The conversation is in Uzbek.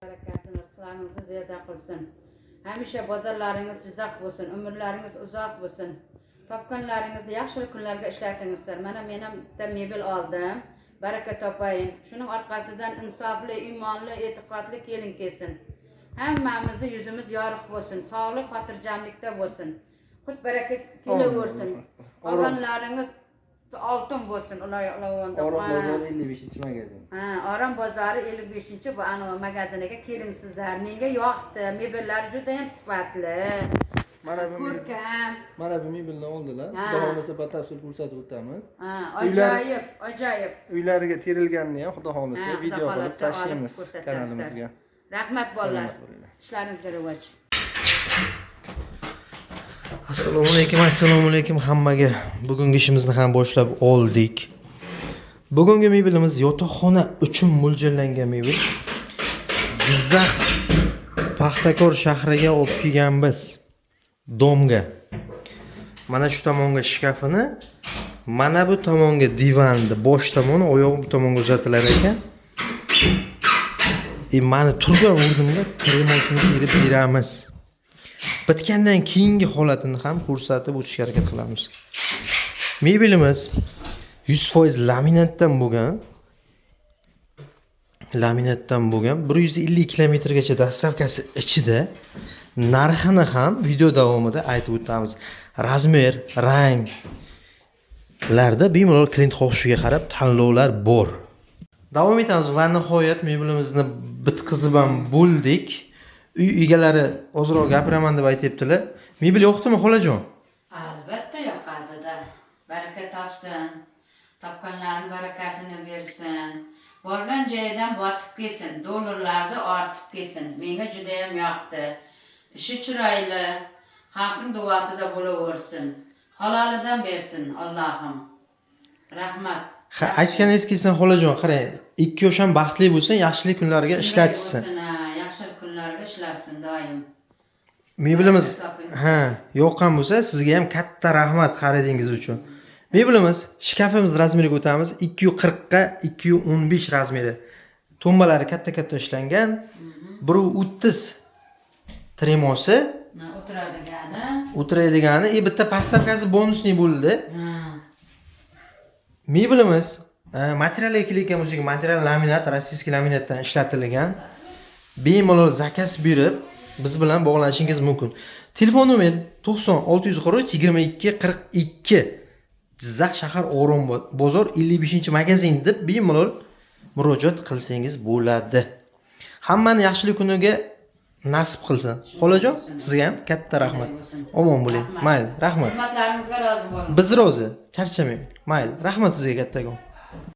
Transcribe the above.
Barakasini, rizqlaringizni ziyoda qilsin. Hamisha bozorlaringiz jizoq bo'lsin, umrlaringiz uzoq bo'lsin. Topganlaringizni yaxshi kunlarga ishlatingizlar. Mana men ham bitta mebel oldim. Baraka topayin. Shuning orqasidan insofli, iymonli, e'tiqodli kelin kelsin. Hammamizni yuzimiz yorug' bo'lsin, sog'lik, xotirjamlikda bo'lsin. Xud baraka kelaversin. Qolganlaringiz oltin bo'lsin, ulovonda. Orom bozori 55-magazin. Orom bozori 55 bu anavi magaziniga kelingsizlar. Menga yoqdi. Mebellar juda ham sifatli. Ko'rkam. Mana bu mebelni oldilar. Xudo xolasa batafsil ko'rsatib o'tamiz. Ajoyib, ajoyib. Uylariga terilganini ham xudo xolasa video qilib tashlaymiz kanalimizga. Rahmat bolalar. Ishlaringizga rivoj. Assalomu alaykum hammaga. Bugungi ishimizni ham boshlab oldik. Bugungi mebelimiz yotoqxona uchun mo'ljallangan mebel. Jizzax Paxtakor shahriga olib kelganmiz. Domga. Mana shu tomonga shkafini, mana bu tomonga divanni, bosh tomoni, oyog'i bu tomonga uzatilar ekan. Mana turgan o'rnimda kremosini terib beramiz. Bitgandan keyingi holatini ham ko'rsatib o'tishga harakat qilamiz. Mebelimiz 100% laminatdan bo'lgan. 150 kilometrgacha dastavkasi ichida. Narxini ham video davomida aytib o'tamiz. Razmer, ranglarda bemalol klient xohishiga qarab tanlovlar bor. Davom etamiz va nihoyat mebelimizni bitkazib ham bo'ldik. Uy egalari ozroq gapiraman deb aytibdilar. Mebel yoqdimi, xolajon? Albatta yoqadi-da. Baraka topsin. Topganlarning barakasini bersin. Borgan joyidan botib kelsin, dollarlarda ortib kelsin. Menga juda ham yoqdi. Ishi chiroyli, xalqning duosida bo'laversin. Halolidan bersin Allohim. Rahmat. Aytganingiz kelsin, xolajon, qarang, ikki yosh ham baxtli bo'lsin, yaxshilik kunlariga ishlatsin. Yaxshi kunlarga ishlatsin doim. Mebelimiz yoqqan bo'lsa, sizga ham katta rahmat xaridingiz uchun. Mebelimiz, shkafimiz razmeriga o'tamiz. 240 ga 215 razmeri. Tombalari katta-katta ishlangan. 130 tremosi, o'tiradigan, bitta pastavkasi bonusli bo'ldi. Mebelimiz materialga kelgan bo'lsa, material laminat, rossiyskiy laminatdan ishlatilgan. Bemalol zakaz berib biz bilan bog'lanishingiz mumkin. Telefon nomer 90 643 22 42. Jizzax shahar Orom bozor 55-magazin deb bemalol murojaat qilsangiz bo'ladi. Hammani yaxshilik kuniga nasib qilsin. Xolajon, sizga ham katta rahmat. Omon bo'ling. Mayli, rahmat. Xizmatlaringizga rozi bo'ling. Biz rozi, charchamang. Mayli, rahmat sizga kattagon.